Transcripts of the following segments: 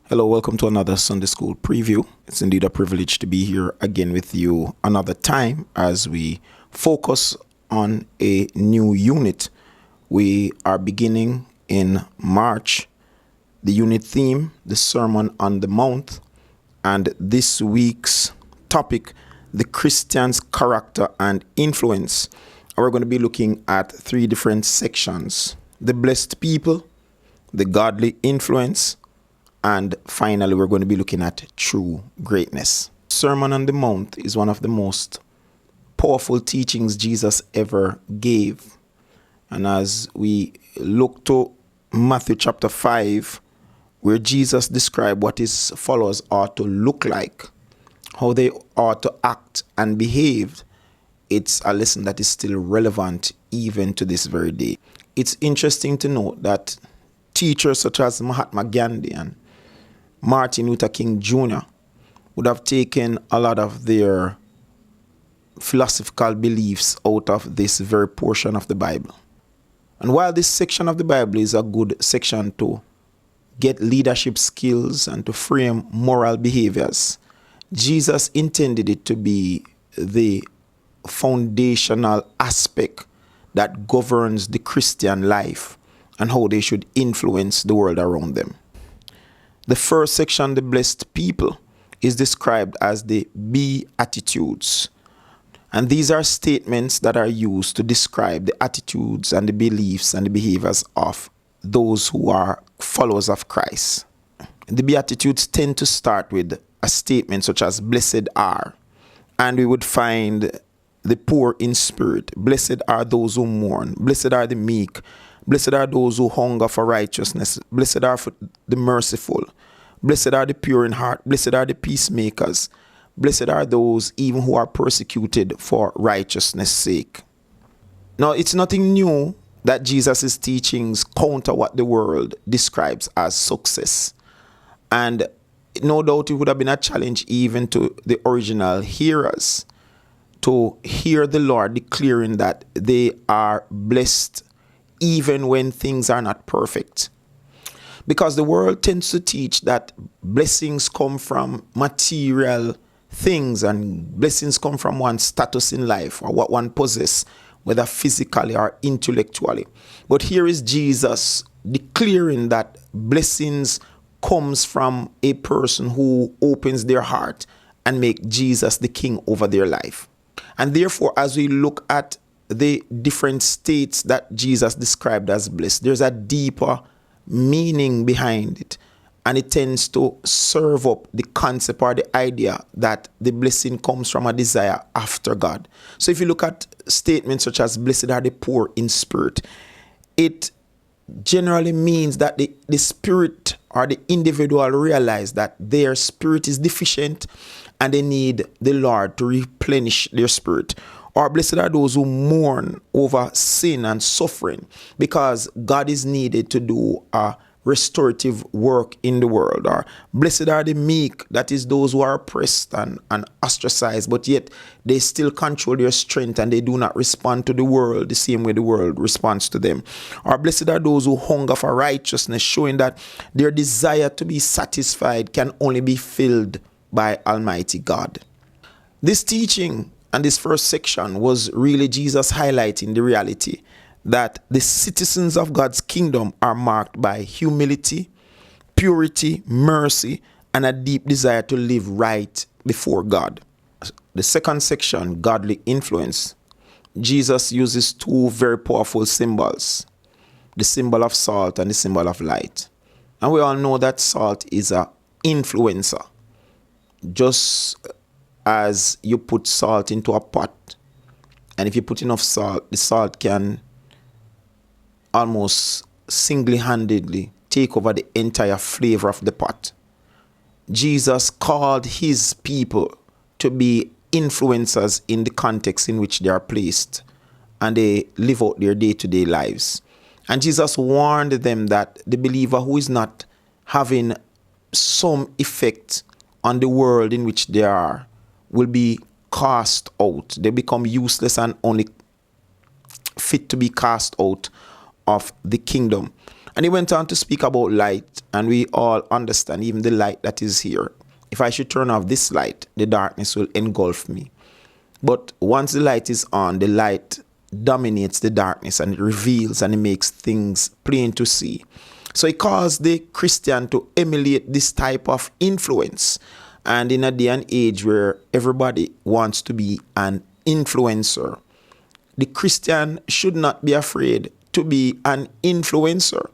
Hello, welcome to another Sunday School preview. It's indeed a privilege to be here again with you another time as we focus on a new unit. We are beginning in March. The unit theme, the Sermon on the Mount, and this week's topic, the Christian's character and influence. We're going to be looking at three different sections: the blessed people, the godly influence, and finally, we're going to be looking at true greatness. Sermon on the Mount is one of the most powerful teachings Jesus ever gave. And as we look to Matthew chapter 5, where Jesus described what his followers ought to look like, how they ought to act and behave, it's a lesson that is still relevant even to this very day. It's interesting to note that teachers such as Mahatma Gandhi and Martin Luther King Jr. would have taken a lot of their philosophical beliefs out of this very portion of the Bible. And while this section of the Bible is a good section to get leadership skills and to frame moral behaviors, Jesus intended it to be the foundational aspect that governs the Christian life and how they should influence the world around them. The first section, the blessed people, is described as the Beatitudes. And these are statements that are used to describe the attitudes and the beliefs and the behaviors of those who are followers of Christ. The Beatitudes tend to start with a statement such as blessed are. And we would find the poor in spirit. Blessed are those who mourn. Blessed are the meek. Blessed are those who hunger for righteousness. Blessed are the merciful. Blessed are the pure in heart. Blessed are the peacemakers. Blessed are those even who are persecuted for righteousness' sake. Now, it's nothing new that Jesus' teachings counter what the world describes as success. And no doubt it would have been a challenge even to the original hearers to hear the Lord declaring that they are blessed even when things are not perfect. Because the world tends to teach that blessings come from material things and blessings come from one's status in life or what one possesses, whether physically or intellectually. But here is Jesus declaring that blessings comes from a person who opens their heart and make Jesus the king over their life. And therefore, as we look at the different states that Jesus described as blessed, there's a deeper meaning behind it, and it tends to serve up the concept or the idea that the blessing comes from a desire after God. So if you look at statements such as blessed are the poor in spirit, it generally means that the spirit or the individual realize that their spirit is deficient and they need the Lord to replenish their spirit. Or blessed are those who mourn over sin and suffering, because God is needed to do a restorative work in the world. Or blessed are the meek, that is those who are oppressed and ostracized, but yet they still control their strength and they do not respond to the world the same way the world responds to them. Or blessed are those who hunger for righteousness, showing that their desire to be satisfied can only be filled by Almighty God. This teaching and this first section was really Jesus highlighting the reality that the citizens of God's kingdom are marked by humility, purity, mercy, and a deep desire to live right before God. The second section, godly influence, Jesus uses two very powerful symbols, the symbol of salt and the symbol of light. And we all know that salt is an influencer. Just as you put salt into a pot, and if you put enough salt, the salt can almost single-handedly take over the entire flavor of the pot. Jesus called his people to be influencers in the context in which they are placed and they live out their day-to-day lives. And Jesus warned them that the believer who is not having some effect on the world in which they are will be cast out. They become useless and only fit to be cast out of the kingdom. And he went on to speak about light, and we all understand even the light that is here. If I should turn off this light, the darkness will engulf me. But once the light is on, the light dominates the darkness and it reveals and it makes things plain to see. So it caused the Christian to emulate this type of influence. And in a day and age where everybody wants to be an influencer, the Christian should not be afraid to be an influencer.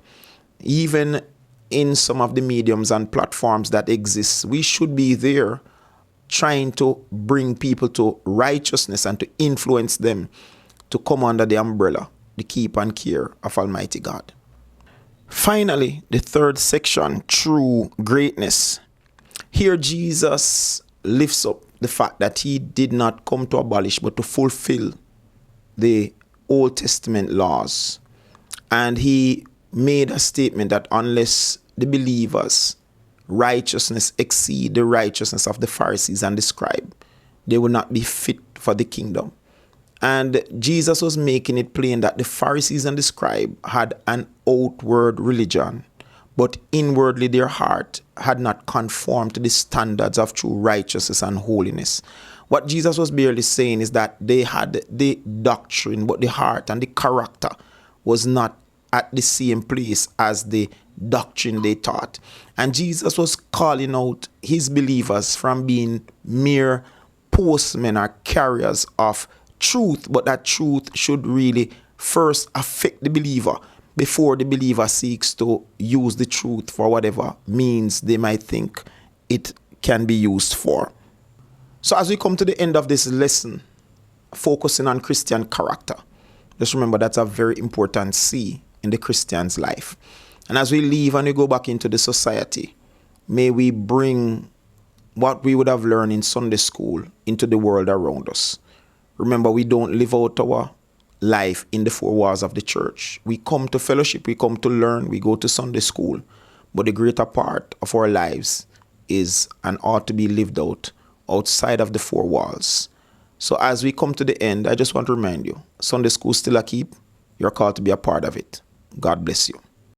Even in some of the mediums and platforms that exist, we should be there trying to bring people to righteousness and to influence them to come under the umbrella, the keep and care of Almighty God. Finally, the third section, true greatness. Here Jesus lifts up the fact that he did not come to abolish but to fulfill the Old Testament laws. And he made a statement that unless the believers' righteousness exceed the righteousness of the Pharisees and the scribes, they will not be fit for the kingdom. And Jesus was making it plain that the Pharisees and the scribes had an outward religion, but inwardly their heart had not conformed to the standards of true righteousness and holiness. What Jesus was barely saying is that they had the doctrine, but the heart and the character was not at the same place as the doctrine they taught. And Jesus was calling out his believers from being mere postmen or carriers of truth, but that truth should really first affect the believer before the believer seeks to use the truth for whatever means they might think it can be used for. So as we come to the end of this lesson, focusing on Christian character, just remember that's a very important C in the Christian's life. And as we leave and we go back into the society, may we bring what we would have learned in Sunday school into the world around us. Remember, we don't live out our life in the four walls of the church. We come to fellowship, we come to learn, we go to Sunday school. But the greater part of our lives is and ought to be lived out outside of the four walls. So as we come to the end, I just want to remind you, Sunday school still a keep. You're called to be a part of it. God bless you.